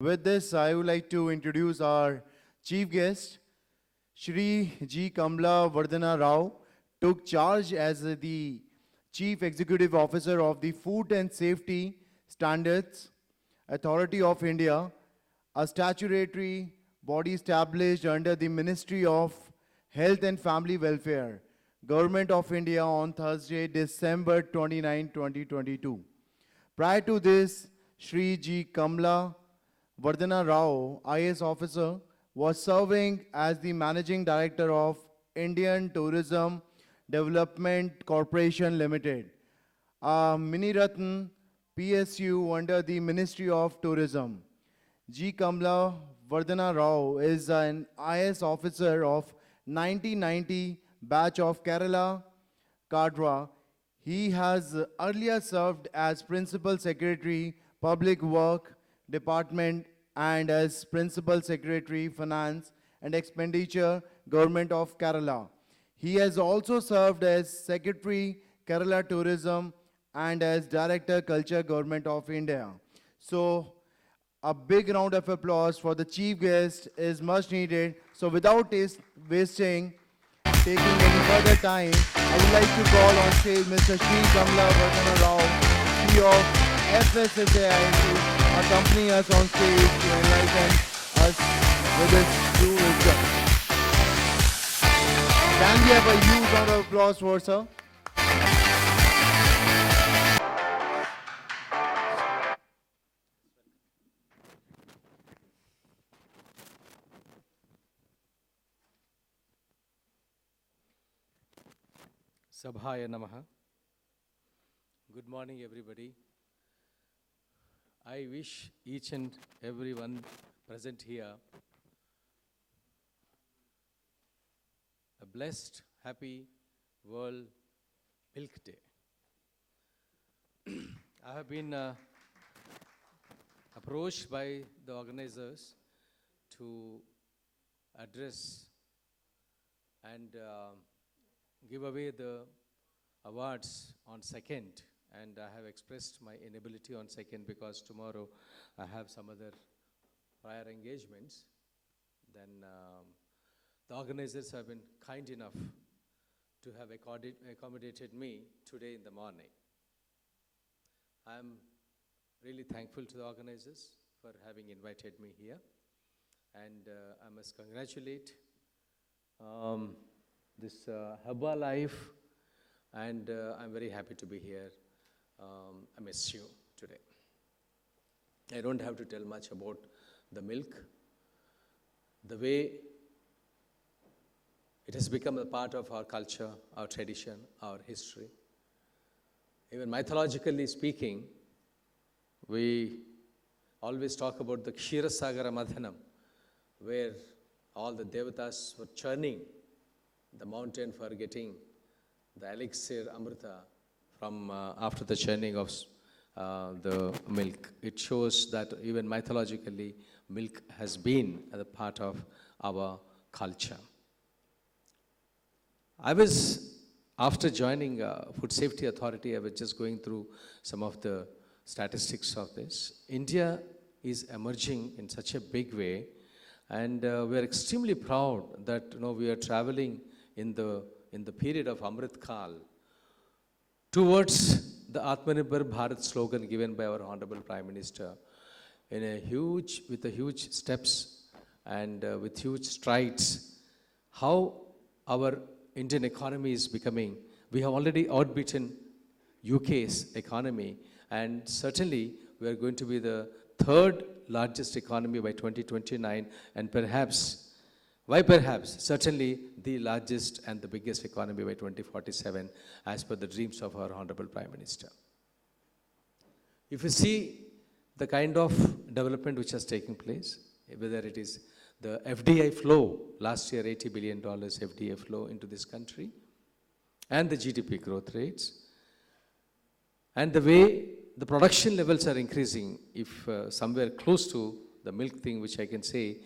With this, I would like to introduce our chief guest, Shri G. Kamala Vardhana Rao, took charge as the Chief Executive Officer of the Food and Safety Standards Authority of India, a statutory body established under the Ministry of Health and Family Welfare, Government of India on Thursday, December 29, 2022. Prior to this, Shri G. Kamala Vardhana Rao, IAS officer, was serving as the Managing Director of Indian Tourism Development Corporation Limited, a mini-ratn PSU under the Ministry of Tourism. G. Kamala Vardhana Rao is an IAS officer of 1990 batch of Kerala, Kadra. He has earlier served as Principal Secretary, Public Work Department and as Principal Secretary, Finance and Expenditure, Government of Kerala. He has also served as Secretary, Kerala Tourism and as Director, Culture, Government of India. So, a big round of applause for the chief guest is much needed. So, without taking any further time, I would like to call on stage Mr. Shri Kamala Vardhana Rao, CEO of FSSAI, to accompany us on stage to enlighten us with his true wisdom. Can we have a huge round of applause for sir? Sabhaya Namaha. Good morning, everybody. I wish each and everyone present here a blessed, happy World Milk Day. I have been approached by the organizers to address and give away the awards on 2nd, and I have expressed my inability on 2nd because tomorrow I have some other prior engagements. Then the organizers have been kind enough to have accommodated me today in the morning. I am really thankful to the organizers for having invited me here, and I must congratulate this Herbalife, and I'm very happy to be here. I miss you today. I don't have to tell much about the milk, the way it has become a part of our culture, our tradition, our history. Even mythologically speaking, we always talk about the Ksheerasagara Madhanam, where all the devatas were churning the mountain for getting the elixir Amrita from after the churning of the milk. It shows that even mythologically, milk has been a part of our culture. After joining Food Safety Authority, I was just going through some of the statistics of this. India is emerging in such a big way, and we are extremely proud that we are traveling in the period of Amrit Kal towards the Atmanirbhar Bharat slogan given by our Honorable Prime Minister with a huge steps and with huge strides. How our Indian economy is becoming, we have already outbeaten UK's economy, and certainly we are going to be the third largest economy by 2029, and certainly the largest and the biggest economy by 2047, as per the dreams of our Honorable Prime Minister. If you see the kind of development which has taken place, whether it is the FDI flow, last year $80 billion FDI flow into this country, and the GDP growth rates, and the way the production levels are increasing, if somewhere close to the milk thing, which I can say,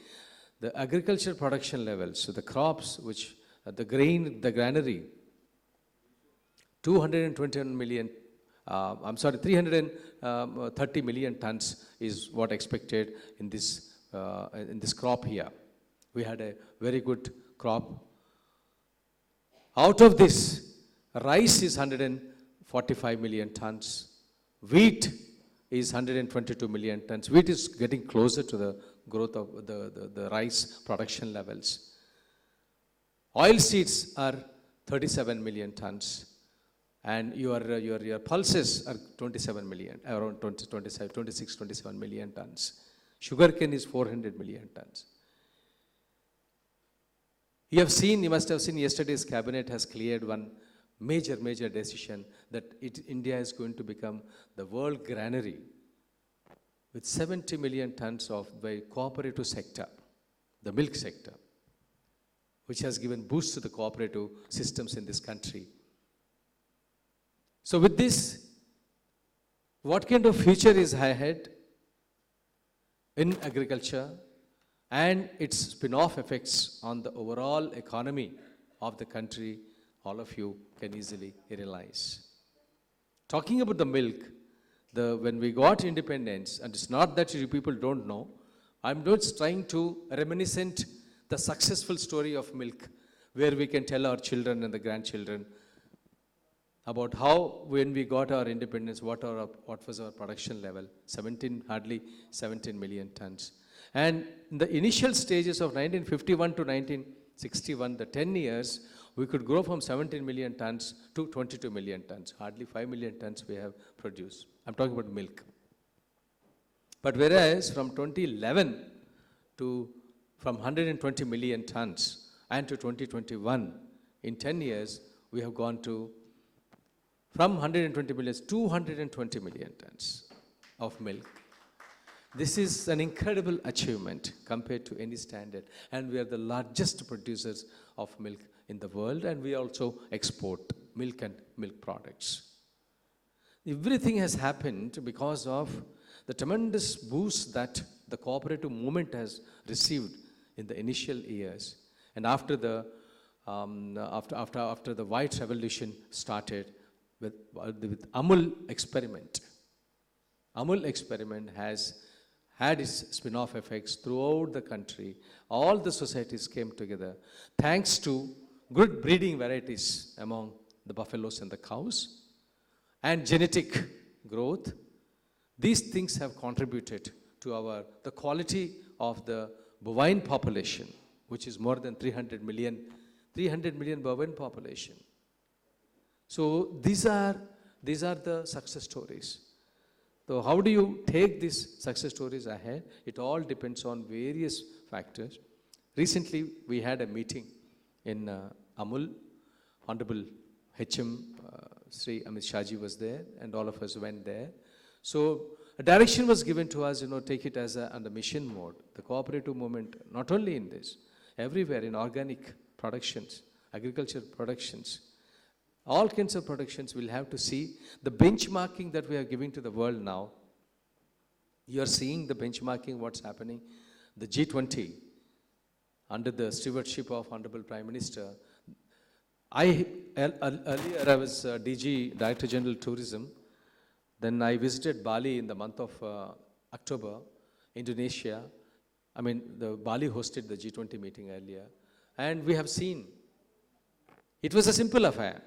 the agriculture production levels, so the crops, which the granary, 221 million 330 million tons is what expected in this crop here. We had a very good crop. Out of this, rice is 145 million tons. Wheat is 122 million tons. Wheat is getting closer to the growth of the rice production levels. Oilseeds are 37 million tons. And your pulses are 27 million, around 27 million tons. Sugarcane is 400 million tons. You must have seen yesterday's cabinet has cleared one major decision that India is going to become the world granary with 70 million tons of the cooperative sector, the milk sector, which has given boost to the cooperative systems in this country. So with this, what kind of future is ahead in agriculture and its spin-off effects on the overall economy of the country, all of you can easily realize. Talking about the milk, when we got independence, and it's not that you people don't know, I'm just trying to reminiscent the successful story of milk, where we can tell our children and the grandchildren about how, when we got our independence, what was our production level, hardly 17 million tons. And in the initial stages of 1951 to 1961, the 10 years, we could grow from 17 million tons to 22 million tons. Hardly 5 million tons we have produced. I'm talking about milk. But whereas from 2011 from 120 million tons and to 2021, in 10 years, we have gone to from 120 million to 220 million tons of milk. This is an incredible achievement compared to any standard. And we are the largest producers of milk in the world, and we also export milk and milk products. Everything has happened because of the tremendous boost that the cooperative movement has received in the initial years. And after the white revolution started with Amul experiment. Amul experiment has had its spin-off effects throughout the country. All the societies came together thanks to good breeding varieties among the buffaloes and the cows and genetic growth. These things have contributed to the quality of the bovine population, which is more than 300 million bovine population. So these are the success stories. So how do you take these success stories ahead? It all depends on various factors. Recently, we had a meeting in Amul. Honorable HM Sri Amit Shahji was there, and all of us went there. So a direction was given to us, take it as on the mission mode. The cooperative movement, not only in this, everywhere in organic productions, agriculture productions, all kinds of productions will have to see the benchmarking that we are giving to the world now. You are seeing the benchmarking, what's happening. The G20, under the stewardship of Honorable Prime Minister. Earlier I was DG, Director General Tourism. Then I visited Bali in the month of October, Indonesia. Bali hosted the G20 meeting earlier. And we have seen, it was a simple affair.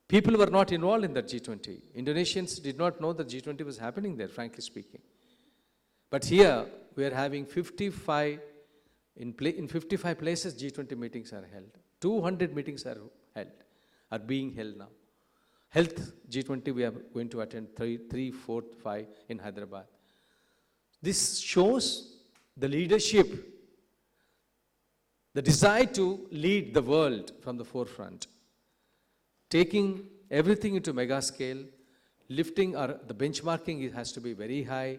People were not involved in that G20. Indonesians did not know that G20 was happening there, frankly speaking. But here, we are having 55, in 55 places G20 meetings are held. 200 meetings are being held now. Health G20, we are going to attend 3, 4, 5 in Hyderabad. This shows the leadership, the desire to lead the world from the forefront. Taking everything into mega scale, lifting the benchmarking, it has to be very high,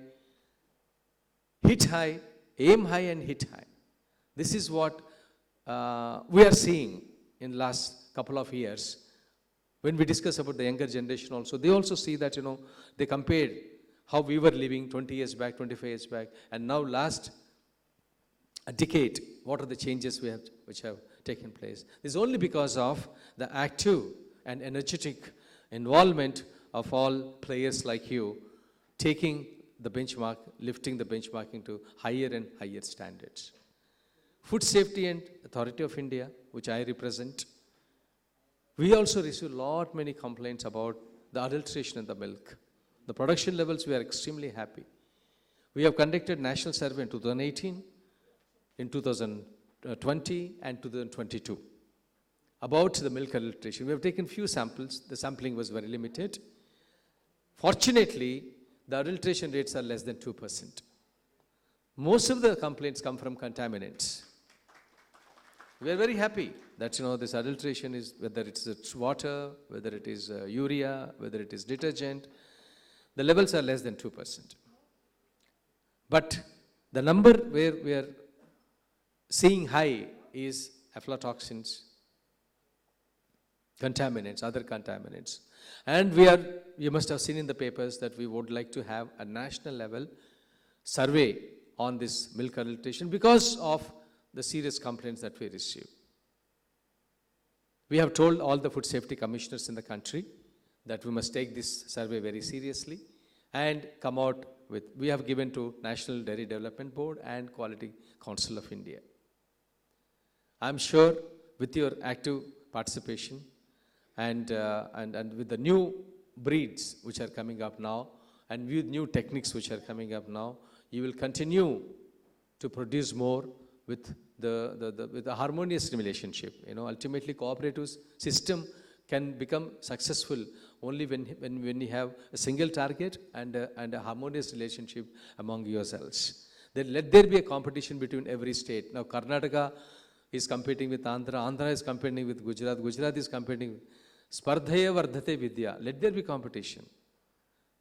hit high, aim high and hit high. This is what we are seeing in last couple of years. When we discuss about the younger generation also, they also see that, they compared how we were living 20 years back, 25 years back, and now last a decade, what are the changes which have taken place. This is only because of the active and energetic involvement of all players like you taking the benchmark, lifting the benchmarking to higher and higher standards. Food Safety and Authority of India, which I represent, we also receive many complaints about the adulteration in the milk. The production levels, we are extremely happy. We have conducted national survey in 2018, in 2020 and 2022 about the milk adulteration. We have taken few samples. The sampling was very limited. Fortunately, the adulteration rates are less than 2%. Most of the complaints come from contaminants. We are very happy that this adulteration is, whether it's water, whether it is urea, whether it is detergent, the levels are less than 2%. But the number where we are seeing high is aflatoxins, contaminants, other contaminants. And you must have seen in the papers that we would like to have a national level survey on this milk adulteration because of the serious complaints that we receive. We have told all the food safety commissioners in the country that we must take this survey very seriously and come out with, we have given to National Dairy Development Board and Quality Council of India. I'm sure with your active participation and with the new breeds which are coming up now and with new techniques which are coming up now, you will continue to produce more with the harmonious relationship. Ultimately cooperative system can become successful only when you have a single target and a harmonious relationship among yourselves. Then let there be a competition between every state. Now Karnataka is competing with Andhra, Andhra is competing with Gujarat, Gujarat is competing with Spardhaya Vardhate Vidya. Let there be competition.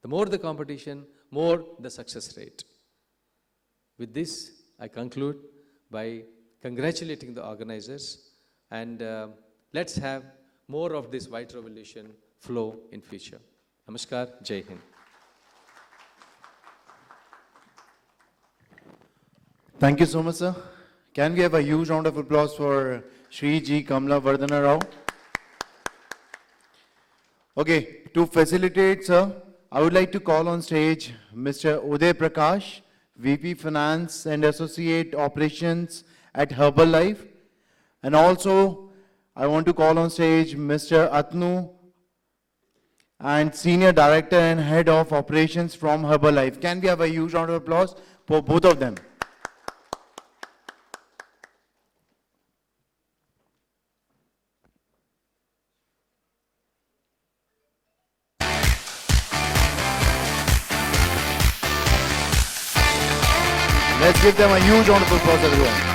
The more the competition, more the success rate. With this, I conclude by congratulating the organizers and let's have more of this white revolution flow in future. Namaskar, Jai Hind. Thank you so much, sir. Can we have a huge round of applause for Shri G. Kamala Vardhana Rao? Okay, to facilitate, sir, I would like to call on stage Mr. Uday Prakash, VP Finance and Associate Operations at Herbalife. And also, I want to call on stage Mr. Atnu, and Senior Director and Head of Operations from Herbalife. Can we have a huge round of applause for both of them? Let's give them a huge round of applause, everyone.